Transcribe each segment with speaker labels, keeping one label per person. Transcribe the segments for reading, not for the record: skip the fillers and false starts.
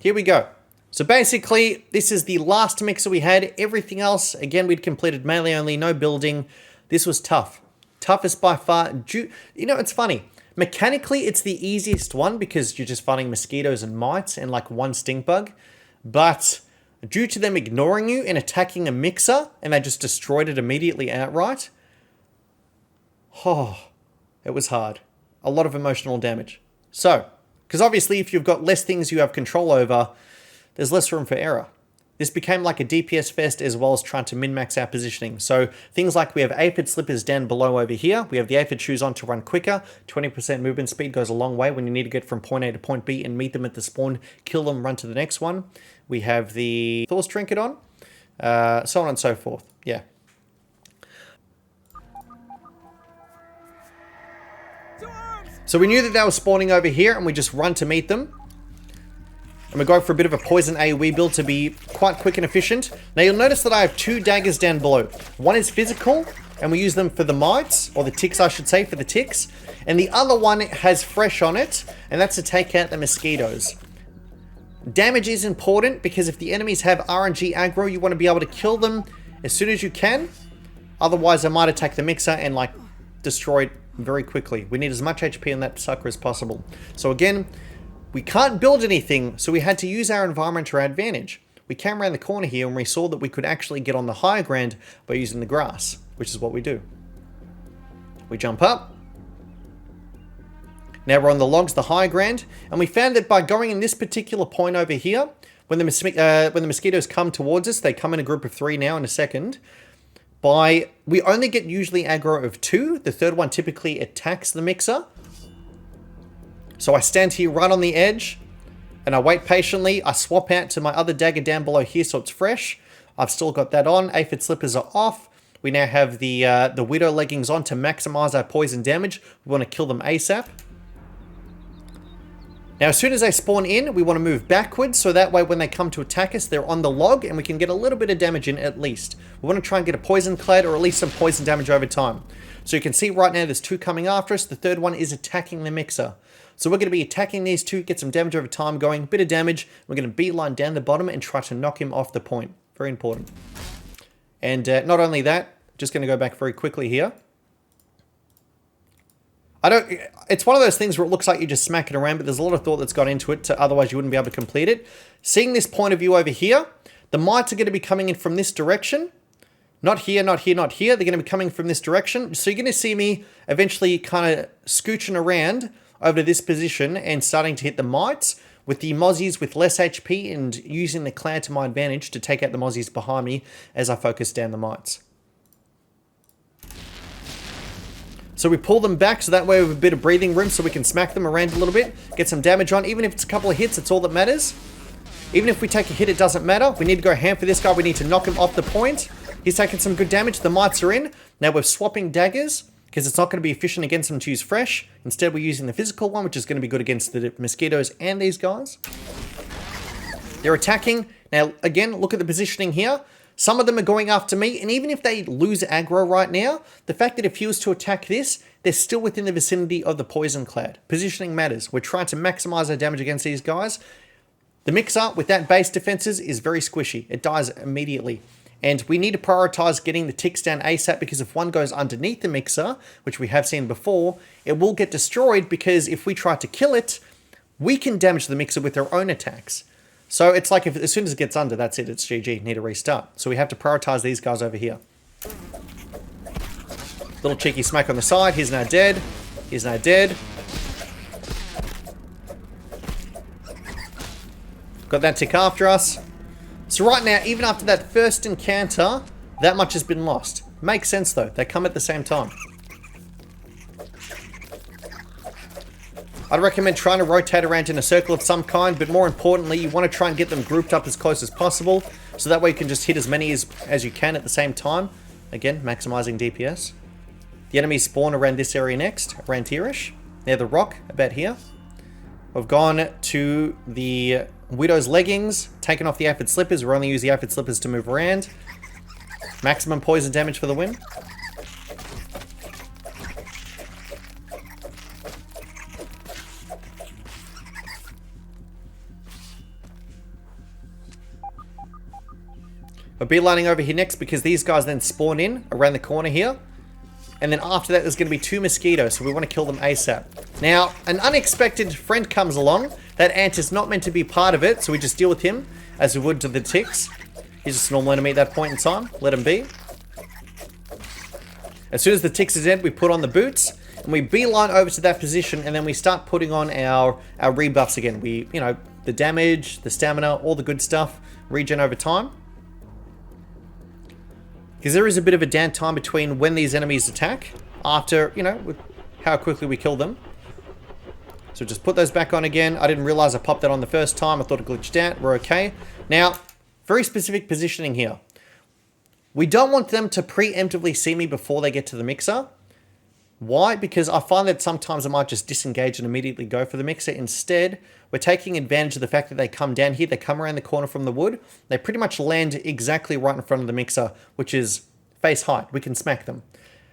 Speaker 1: Here we go. So basically, this is the last mixer we had. Everything else, again, we'd completed melee only, no building. This was tough. Toughest by far. You know, it's funny. Mechanically, it's the easiest one because you're just fighting mosquitoes and mites and like one stink bug. But due to them ignoring you and attacking a mixer, and they just destroyed it immediately outright. Oh, it was hard. A lot of emotional damage. So, because obviously if you've got less things you have control over, there's less room for error. This became like a DPS fest as well as trying to min-max our positioning. So things like we have aphid slippers down below over here. We have the aphid shoes on to run quicker. 20% movement speed goes a long way when you need to get from point A to point B and meet them at the spawn, kill them, run to the next one. We have the Thor's trinket on, so on and so forth. Yeah. So we knew that they were spawning over here and we just run to meet them. And we go for a bit of a poison AoE build to be quite quick and efficient. Now you'll notice that I have two daggers down below. One is physical, and we use them for the mites, or the ticks I should say, for the ticks. And the other one has fresh on it, and that's to take out the mosquitoes. Damage is important, because if the enemies have RNG aggro, you want to be able to kill them as soon as you can. Otherwise, they might attack the mixer and like destroy it very quickly. We need as much HP on that sucker as possible. So again, we can't build anything, so we had to use our environment to our advantage. We came around the corner here and we saw that we could actually get on the higher ground by using the grass, which is what we do. We jump up. Now we're on the logs, the high ground, and we found that by going in this particular point over here, when the mosquitoes come towards us, they come in a group of 3 now in a second. We only get usually aggro of 2. The third one typically attacks the mixer. So I stand here right on the edge and I wait patiently. I swap out to my other dagger down below here so it's fresh. I've still got that on. Aphid slippers are off. We now have the widow leggings on to maximize our poison damage. We want to kill them ASAP. Now as soon as they spawn in, we want to move backwards so that way when they come to attack us, they're on the log and we can get a little bit of damage in at least. We want to try and get a poison clad or at least some poison damage over time. So you can see right now there's 2 coming after us. The third one is attacking the mixer. So we're going to be attacking these 2, get some damage over time going, bit of damage. We're going to beeline down the bottom and try to knock him off the point. Very important. And not only that, just going to go back very quickly here. It's one of those things where it looks like you're just smacking around, but there's a lot of thought that's gone into it, otherwise you wouldn't be able to complete it. Seeing this point of view over here, the mites are going to be coming in from this direction. Not here, not here, not here. They're going to be coming from this direction. So you're going to see me eventually kind of scooching around over to this position and starting to hit the mites with the mozzies with less HP and using the cloud to my advantage to take out the mozzies behind me as I focus down the mites. So we pull them back so that way we have a bit of breathing room so we can smack them around a little bit, get some damage on. Even if it's a couple of hits, it's all that matters. Even if we take a hit, it doesn't matter. We need to go ham for this guy. We need to knock him off the point. He's taking some good damage. The mites are in. Now we're swapping daggers because it's not going to be efficient against them to use fresh. Instead, we're using the physical one, which is going to be good against the mosquitoes and these guys. They're attacking. Now, again, look at the positioning here. Some of them are going after me, and even if they lose aggro right now, the fact that if he was to attack this, they're still within the vicinity of the poison cloud. Positioning matters. We're trying to maximize our damage against these guys. The mixer with that base defenses is very squishy. It dies immediately. And we need to prioritize getting the ticks down ASAP because if one goes underneath the mixer, which we have seen before, it will get destroyed because if we try to kill it, we can damage the mixer with our own attacks. So it's like if as soon as it gets under, that's it, it's GG, need to restart. So we have to prioritize these guys over here. Little cheeky smack on the side, he's now dead. He's now dead. Got that tick after us. So right now, even after that first encounter, that much has been lost. Makes sense though, they come at the same time. I'd recommend trying to rotate around in a circle of some kind, but more importantly, you want to try and get them grouped up as close as possible, so that way you can just hit as many as you can at the same time. Again, maximizing DPS. The enemies spawn around this area next, around here-ish, near the rock, about here. We've gone to the Widow's leggings, taking off the aphid slippers. We're only using the aphid slippers to move around. Maximum poison damage for the win. We're beelining over here next because these guys then spawn in around the corner here. And then after that, there's going to be 2 mosquitoes, so we want to kill them ASAP. Now, an unexpected friend comes along. That ant is not meant to be part of it, so we just deal with him as we would to the ticks. He's just a normal enemy at that point in time. Let him be. As soon as the ticks is dead, we put on the boots, and we beeline over to that position, and then we start putting on our rebuffs again. We, you know, the damage, the stamina, all the good stuff, regen over time. Because there is a bit of a downtime between when these enemies attack, after, you know, with how quickly we kill them. So just put those back on again. I didn't realize I popped that on the first time. I thought it glitched out. We're okay. Now, very specific positioning here. We don't want them to preemptively see me before they get to the mixer. Why? Because I find that sometimes I might just disengage and immediately go for the mixer. Instead, we're taking advantage of the fact that they come down here, they come around the corner from the wood, they pretty much land exactly right in front of the mixer, which is face height. We can smack them.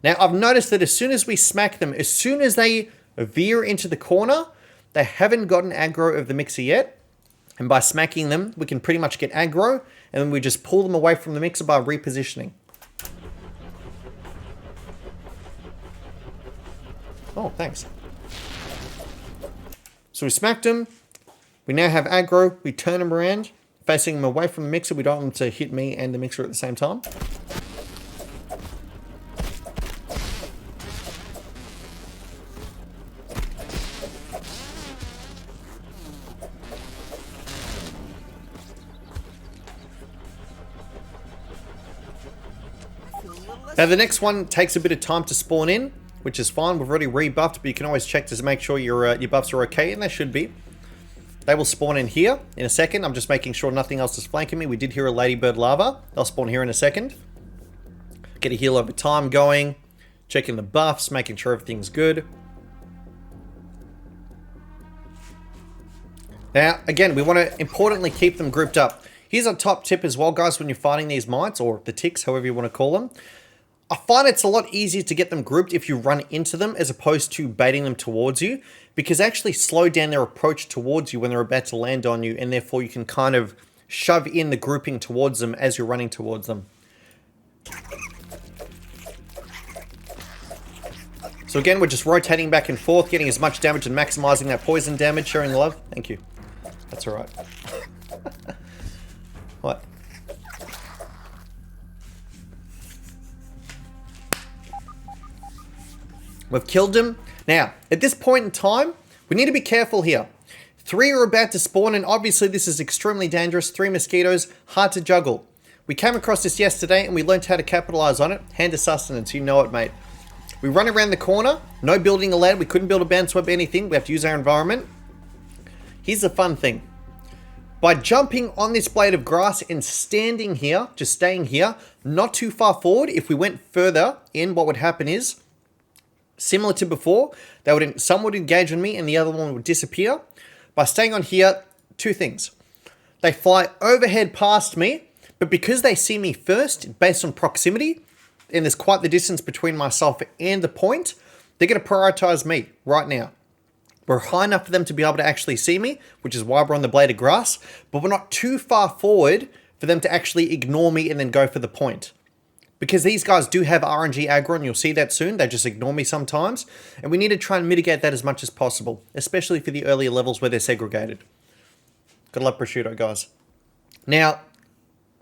Speaker 1: Now, I've noticed that as soon as we smack them, as soon as they veer into the corner, they haven't gotten aggro of the mixer yet. And by smacking them, we can pretty much get aggro, and then we just pull them away from the mixer by repositioning. Oh, thanks. So we smacked him. We now have aggro. We turn him around, facing him away from the mixer. We don't want him to hit me and the mixer at the same time. Now the next one takes a bit of time to spawn in, which is fine. We've already rebuffed, but you can always check to make sure your buffs are okay, and they should be. They will spawn in here in a second. I'm just making sure nothing else is flanking me. We did hear a ladybird larva. They'll spawn here in a second. Get a heal over time going. Checking the buffs, making sure everything's good. Now, again, we want to importantly keep them grouped up. Here's a top tip as well, guys, when you're fighting these mites, or the ticks, however you want to call them. I find it's a lot easier to get them grouped if you run into them as opposed to baiting them towards you, because they actually slow down their approach towards you when they're about to land on you, and therefore you can kind of shove in the grouping towards them as you're running towards them. So again, we're just rotating back and forth, getting as much damage and maximizing that poison damage, sharing the love. Thank you. That's alright. What? We've killed him. Now, at this point in time, we need to be careful here. 3 are about to spawn, and obviously this is extremely dangerous. 3 mosquitoes, hard to juggle. We came across this yesterday, and we learned how to capitalize on it. Hand of sustenance, you know it, mate. We run around the corner, no building allowed. We couldn't build a bounce web, anything. We have to use our environment. Here's the fun thing. By jumping on this blade of grass and standing here, just staying here, not too far forward, if we went further in, what would happen is, similar to before, some would engage on me and the other one would disappear. By staying on here, 2 things. They fly overhead past me, but because they see me first, based on proximity, and there's quite the distance between myself and the point, they're going to prioritize me right now. We're high enough for them to be able to actually see me, which is why we're on the blade of grass, but we're not too far forward for them to actually ignore me and then go for the point. Because these guys do have RNG aggro, and you'll see that soon. They just ignore me sometimes. And we need to try and mitigate that as much as possible, especially for the earlier levels where they're segregated. Gotta love prosciutto, guys. Now,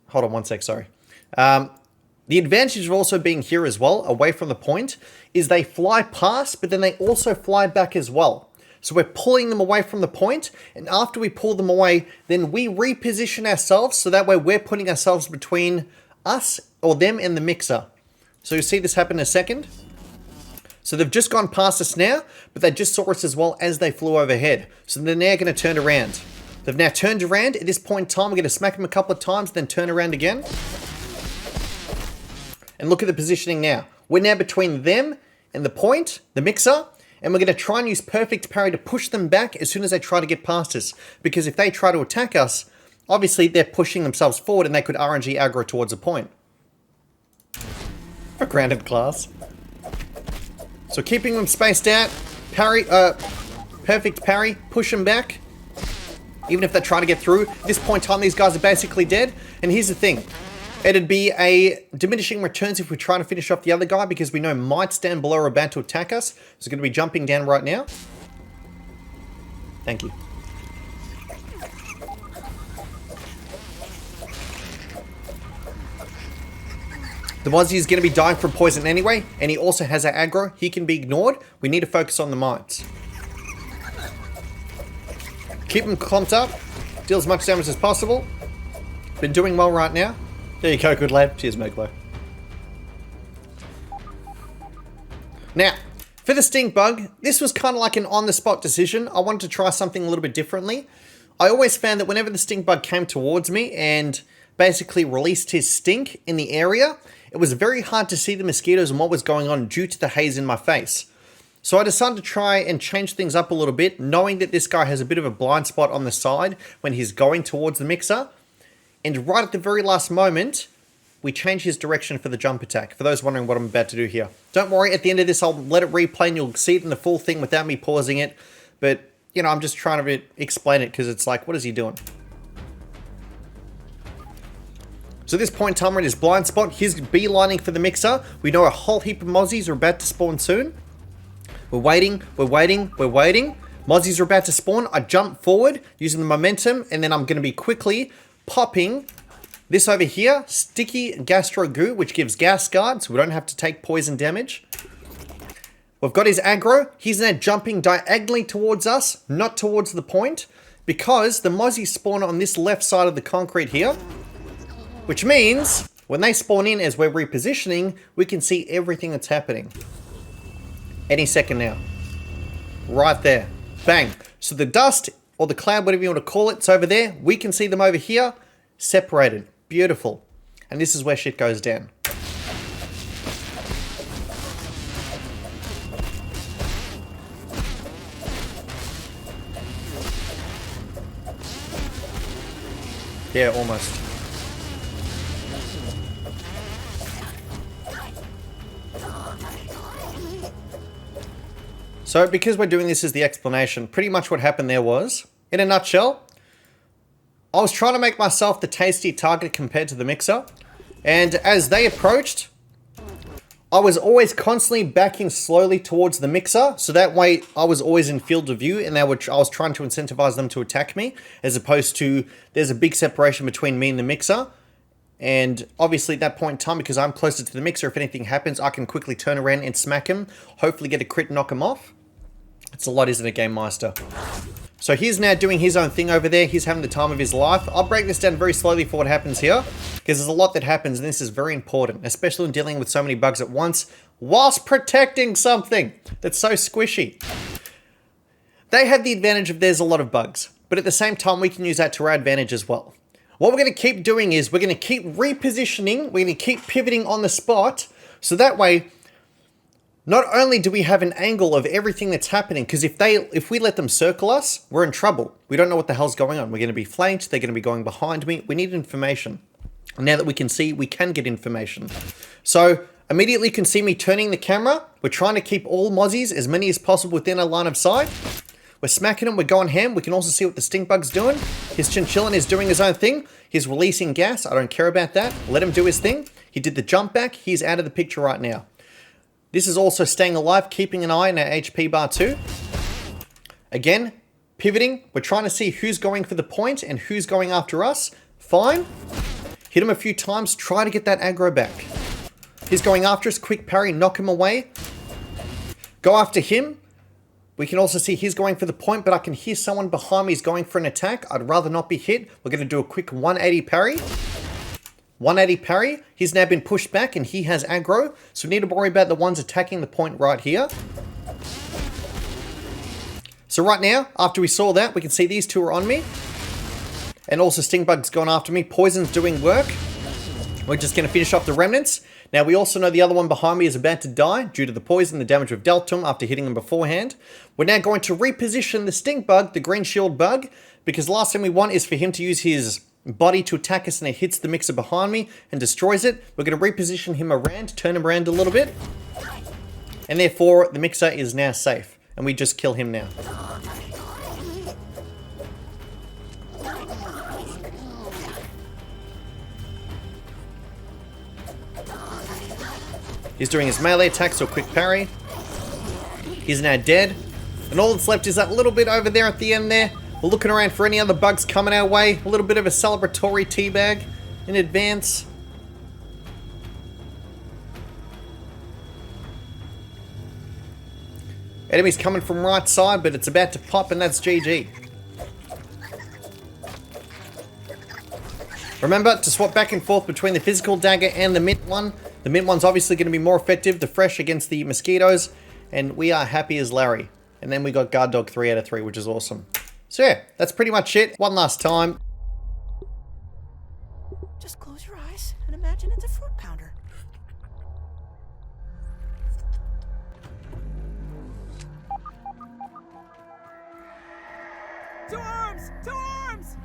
Speaker 1: hold on one sec, sorry. The advantage of also being here as well, away from the point, is they fly past, but then they also fly back as well. So we're pulling them away from the point, and after we pull them away, then we reposition ourselves, so that way we're putting ourselves between us or them and the mixer. So you'll see this happen in a second. So they've just gone past us now, but they just saw us as well as they flew overhead. So they're now going to turn around. They've now turned around. At this point in time, we're going to smack them a couple of times, then turn around again. And look at the positioning now. We're now between them and the point, the mixer, And we're going to try and use perfect parry to push them back as soon as they try to get past us. Because if they try to attack us, obviously they're pushing themselves forward and they could RNG aggro towards a point. For granted, class. So keeping them spaced out, parry, perfect parry, push them back. Even if they try to get through, at this point in time, these guys are basically dead. And here's the thing. It'd be a diminishing returns if we try to finish off the other guy because we know mites down below are about to attack us. So going to be jumping down right now. Thank you. The Mozzie is going to be dying from poison anyway, and he also has an aggro. He can be ignored. We need to focus on the mites. Keep him clumped up. Deal as much damage as possible. Been doing well right now. There you go, good lad. Cheers, Meglo. Now, for the stink bug, this was kind of like an on-the-spot decision. I wanted to try something a little bit differently. I always found that whenever the stink bug came towards me and basically released his stink in the area, it was very hard to see the mosquitoes and what was going on due to the haze in my face. So I decided to try and change things up a little bit, knowing that this guy has a bit of a blind spot on the side when he's going towards the mixer. And right at the very last moment, we change his direction for the jump attack. For those wondering what I'm about to do here. Don't worry, at the end of this, I'll let it replay and you'll see it in the full thing without me pausing it. But, you know, I'm just trying to explain it because it's like, what is he doing? So at this point in time, we're in his blind spot. He's beelining for the mixer. We know a whole heap of Mozzies are about to spawn soon. We're waiting, we're waiting, we're waiting. Mozzies are about to spawn. I jump forward using the momentum, and then I'm going to be quickly popping this over here, sticky gastro goo, which gives gas guard, so we don't have to take poison damage. We've got his aggro. He's now jumping diagonally towards us, not towards the point, because the Mozzies spawn on this left side of the concrete here, which means when they spawn in as we're repositioning, we can see everything that's happening. Any second now. Right there. Bang. So the dust, or the cloud, whatever you want to call it, it's over there. We can see them over here, separated. Beautiful. And this is where shit goes down. Yeah, almost. So because we're doing this as the explanation, pretty much what happened there was, in a nutshell, I was trying to make myself the tasty target compared to the mixer, and as they approached, I was always constantly backing slowly towards the mixer, so that way I was always in field of view, and I was trying to incentivize them to attack me, as opposed to there's a big separation between me and the mixer. And obviously at that point in time, because I'm closer to the mixer, if anything happens, I can quickly turn around and smack him, hopefully get a crit, knock him off. It's a lot, isn't it, Game Master? So he's now doing his own thing over there. He's having the time of his life. I'll break this down very slowly for what happens here, because there's a lot that happens, and this is very important, especially when dealing with so many bugs at once, whilst protecting something that's so squishy. They have the advantage of there's a lot of bugs, but at the same time, we can use that to our advantage as well. What we're going to keep doing is we're going to keep repositioning, we're going to keep pivoting on the spot, so that way, not only do we have an angle of everything that's happening, because if we let them circle us, we're in trouble. We don't know what the hell's going on. We're going to be flanked, they're going to be going behind me. We need information. Now that we can see, we can get information. So immediately you can see me turning the camera. We're trying to keep all Mozzies, as many as possible, within our line of sight. We're smacking them, we're going ham. We can also see what the stink bug's doing. His chinchillin is doing his own thing. He's releasing gas. I don't care about that. Let him do his thing. He did the jump back. He's out of the picture right now. This is also staying alive, keeping an eye on our HP bar too. Again, pivoting. We're trying to see who's going for the point and who's going after us. Fine. Hit him a few times. Try to get that aggro back. He's going after us. Quick parry. Knock him away. Go after him. We can also see he's going for the point, but I can hear someone behind me is going for an attack. I'd rather not be hit. We're going to do a quick 180 parry. 180 parry. He's now been pushed back and he has aggro. So we need to worry about the ones attacking the point right here. So right now, after we saw that, we can see these two are on me. And also Stingbug's gone after me. Poison's doing work. We're just going to finish off the remnants. Now, we also know the other one behind me is about to die due to the poison, the damage we've dealt to him after hitting him beforehand. We're now going to reposition the stink bug, the green shield bug, because the last thing we want is for him to use his body to attack us and it hits the mixer behind me and destroys it. We're going to reposition him around, turn him around a little bit, and therefore the mixer is now safe. And we just kill him now. He's doing his melee attack, so quick parry. He's now dead. And all that's left is that little bit over there at the end there. We're looking around for any other bugs coming our way. A little bit of a celebratory teabag in advance. Enemy's coming from right side, but it's about to pop, and that's GG. Remember to swap back and forth between the physical dagger and the mint one. The mint one's obviously going to be more effective, the fresh against the mosquitoes, and we are happy as Larry. And then we got Guard Dog 3 out of 3, which is awesome. So yeah, that's pretty much it. One last time.
Speaker 2: Just close your eyes and imagine it's a fruit pounder. To arms! To arms!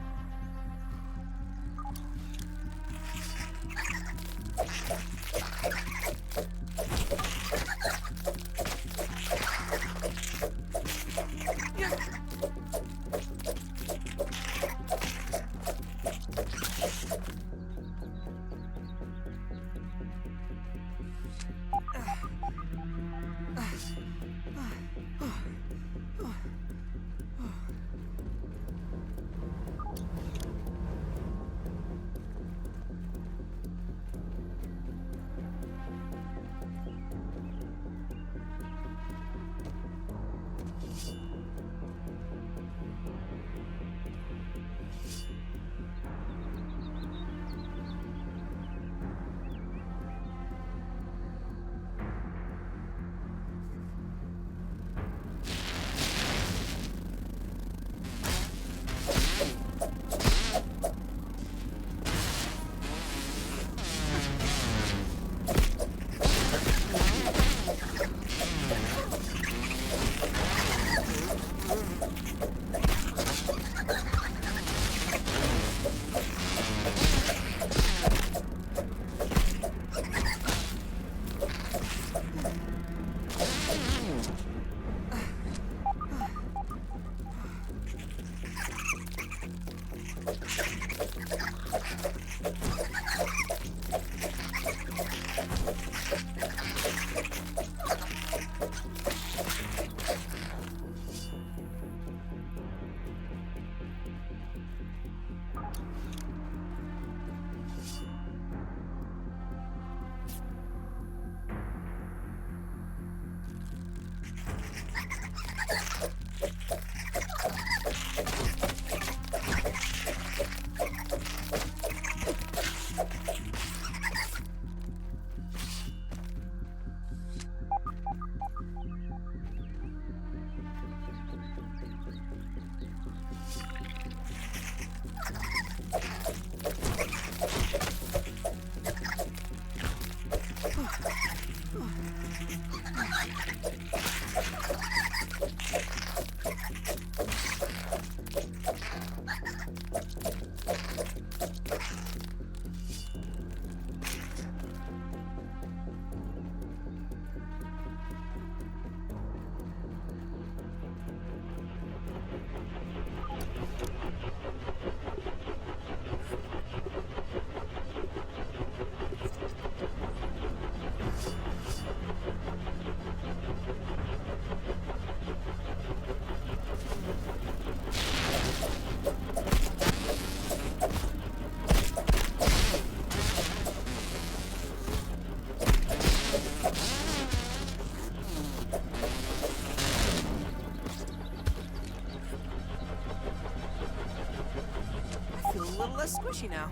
Speaker 2: Less squishy now.